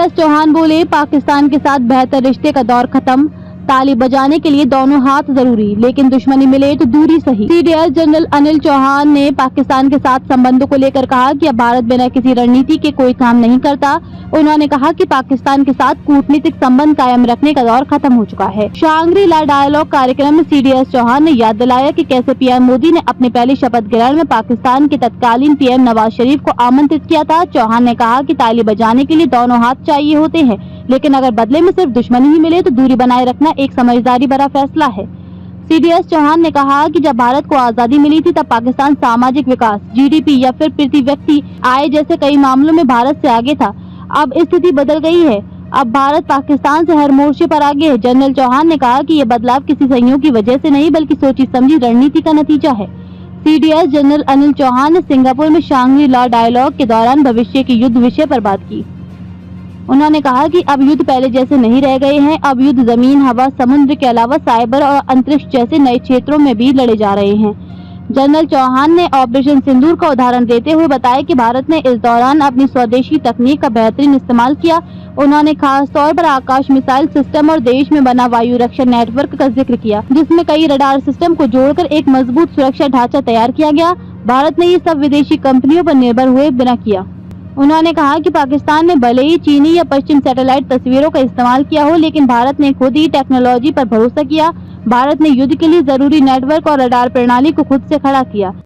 CDS Chauhan बोले, पाकिस्तान के साथ बेहतर रिश्ते का दौर खत्म, ताली बजाने के लिए दोनों हाथ जरूरी, लेकिन दुश्मनी मिले तो दूरी सही। सीडीएस जनरल अनिल चौहान ने पाकिस्तान के साथ संबंधों को लेकर कहा कि अब भारत बिना किसी रणनीति के कोई काम नहीं करता। उन्होंने कहा कि पाकिस्तान के साथ कूटनीतिक संबंध कायम रखने का दौर खत्म हो चुका है। शांग्री-ला डायलॉग कार्यक्रम में सीडीएस चौहान ने याद दिलाया कि कैसे पीएम मोदी ने अपने पहले शपथ ग्रहण में पाकिस्तान के तत्कालीन पीएम नवाज शरीफ को आमंत्रित किया था। चौहान ने कहा कि ताली बजाने के लिए दोनों हाथ चाहिए होते हैं, लेकिन अगर बदले में सिर्फ दुश्मनी ही मिले तो दूरी बनाए रखना एक समझदारी भरा फैसला है। सीडीएस चौहान ने कहा कि जब भारत को आजादी मिली थी तब पाकिस्तान सामाजिक विकास, जीडीपी या फिर प्रति व्यक्ति आय जैसे कई मामलों में भारत से आगे था। अब स्थिति बदल गई है, अब भारत पाकिस्तान से हर मोर्चे पर आगे है। जनरल चौहान ने कहा कि ये बदलाव किसी संयोग की वजह से नहीं बल्कि सोची समझी रणनीति का नतीजा है। सीडीएस जनरल अनिल चौहान ने सिंगापुर में शांग्री-ला डायलॉग के दौरान भविष्य के युद्ध विषय पर बात की। उन्होंने कहा कि अब युद्ध पहले जैसे नहीं रह गए हैं, अब युद्ध जमीन, हवा, समुद्र के अलावा साइबर और अंतरिक्ष जैसे नए क्षेत्रों में भी लड़े जा रहे हैं। जनरल चौहान ने ऑपरेशन सिंदूर का उदाहरण देते हुए बताया कि भारत ने इस दौरान अपनी स्वदेशी तकनीक का बेहतरीन इस्तेमाल किया। उन्होंने खास तौर पर आकाश मिसाइल सिस्टम और देश में बना वायु रक्षा नेटवर्क का जिक्र किया, जिसमें कई रडार सिस्टम को जोड़कर एक मजबूत सुरक्षा ढांचा तैयार किया गया। भारत ने ये सब विदेशी कंपनियों पर निर्भर हुए बिना किया। उन्होंने कहा कि पाकिस्तान ने भले ही चीनी या पश्चिम सैटेलाइट तस्वीरों का इस्तेमाल किया हो, लेकिन भारत ने खुद ही टेक्नोलॉजी पर भरोसा किया। भारत ने युद्ध के लिए जरूरी नेटवर्क और रडार प्रणाली को खुद से खड़ा किया।